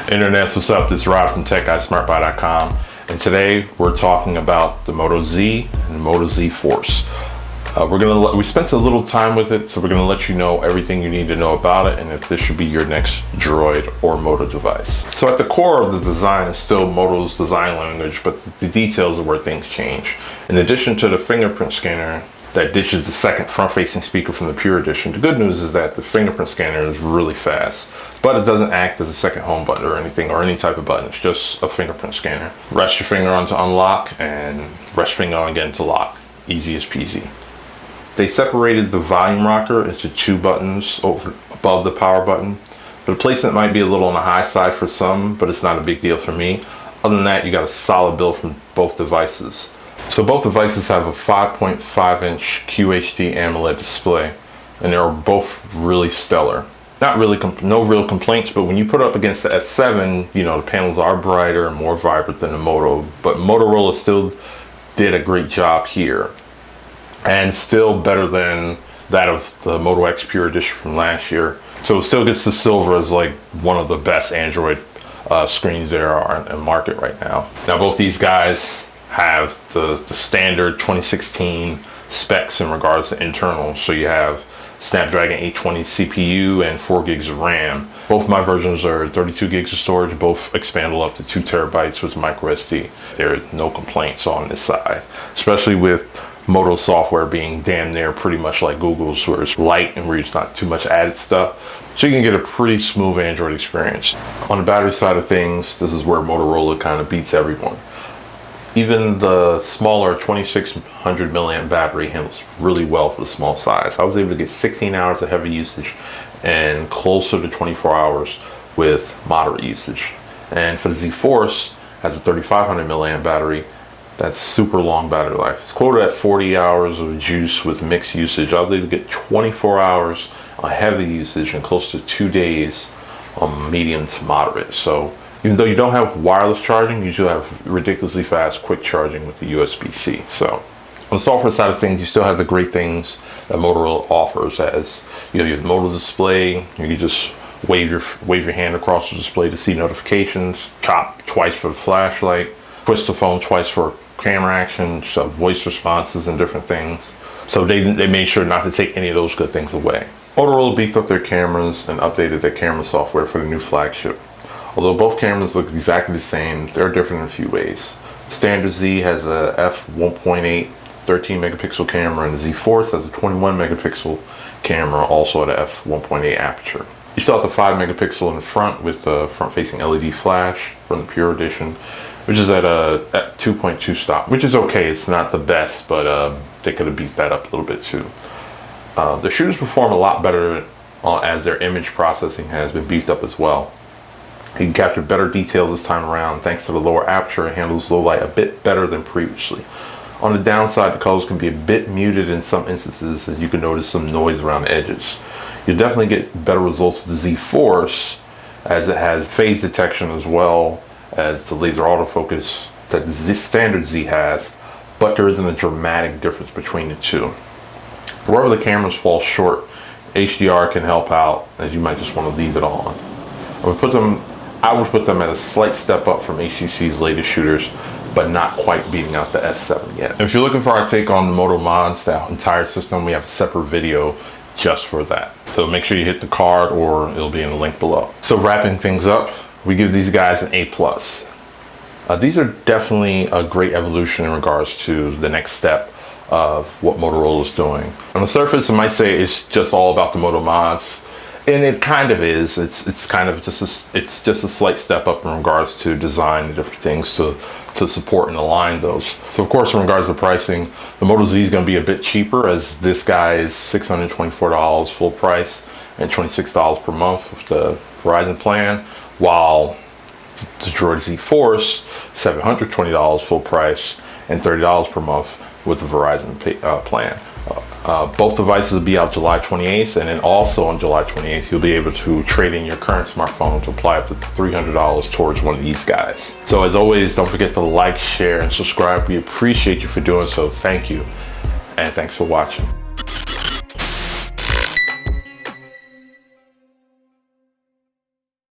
Internets, what's up? This is Rod from TechGuysSmartBuy.com, and today we're talking about the Moto Z and the Moto Z Force. We spent a little time with it, so we're gonna let you know everything you need to know about it and if this should be your next Droid or Moto device. So at the core of the design is still Moto's design language, but the details are where things change. In addition to the fingerprint scanner that ditches the second front-facing speaker from the Pure Edition, the good news is that the fingerprint scanner is really fast, but it doesn't act as a second home button or anything, or any type of button. It's just a fingerprint scanner. Rest your finger on to unlock and rest your finger on again to lock. Easy as peasy. They separated the volume rocker into two buttons above the power button. The placement might be a little on the high side for some, but it's not a big deal for me. Other than that, you got a solid build from both devices. So both devices have a 5.5-inch QHD AMOLED display, and they're both really stellar. Not really, no real complaints, but when you put it up against the S7, you know, the panels are brighter and more vibrant than the Moto, but Motorola still did a great job here. And still better than that of the Moto X Pure Edition from last year. So it still gets the silver as like one of the best Android screens there are in the market right now. Now both these guys have the standard 2016 specs in regards to internal. So you have Snapdragon 820 CPU and 4 gigs of RAM. Both my versions are 32 gigs of storage, both expandable up to 2 terabytes with micro SD. There are no complaints on this side, especially with Moto software being damn near pretty much like Google's, where it's light and where it's not too much added stuff. So you can get a pretty smooth Android experience. On the battery side of things, this is where Motorola kind of beats everyone. Even the smaller 2600 milliamp battery handles really well for the small size. I was able to get 16 hours of heavy usage and closer to 24 hours with moderate usage. And for the Z Force, has a 3500 milliamp battery. That's super long battery life. It's quoted at 40 hours of juice with mixed usage. I was able to get 24 hours on heavy usage and close to 2 days on medium to moderate. So even though you don't have wireless charging, you do have ridiculously fast quick charging with the USB-C. So on the software side of things, you still have the great things that Motorola offers, as you know, you have the Moto display. You can just wave your hand across the display to see notifications, tap twice for the flashlight, twist the phone twice for camera action, so voice responses and different things. So they made sure not to take any of those good things away. Motorola beefed up their cameras and updated their camera software for the new flagship. Although both cameras look exactly the same, they're different in a few ways. Standard Z has a f1.8 13 megapixel camera, and the Z Force has a 21 megapixel camera, also at a f1.8 aperture. You still have the 5 megapixel in the front with the front-facing LED flash from the Pure Edition, which is at 2.2 stop, which is okay. It's not the best, but they could have beefed that up a little bit too. The shooters perform a lot better as their image processing has been beefed up as well. You can capture better details this time around thanks to the lower aperture and handles low light a bit better than previously. On the downside, the colors can be a bit muted in some instances, as you can notice some noise around the edges. You'll definitely get better results with the Z Force, as it has phase detection as well as the laser autofocus that the standard Z has, but there isn't a dramatic difference between the two. Wherever the cameras fall short, HDR can help out, as you might just want to leave it on. I would put them at a slight step up from HTC's latest shooters, but not quite beating out the S7 yet. And if you're looking for our take on the Moto Mods, that entire system, we have a separate video just for that. So make sure you hit the card, or it'll be in the link below. So wrapping things up, we give these guys an A+. These are definitely a great evolution in regards to the next step of what Motorola is doing. On the surface, I might say it's just all about the Moto Mods, and it kind of is. It's kind of just a slight step up in regards to design and different things to support and align those. So of course, in regards to pricing, the Moto Z is going to be a bit cheaper, as this guy is $624 full price and $26 per month with the Verizon plan, while the Droid Z Force, $720 full price and $30 per month with the Verizon plan. Both devices will be out July 28th, and then also on July 28th, you'll be able to trade in your current smartphone to apply up to $300 towards one of these guys. So as always, don't forget to like, share, and subscribe. We appreciate you for doing so. Thank you, and thanks for watching.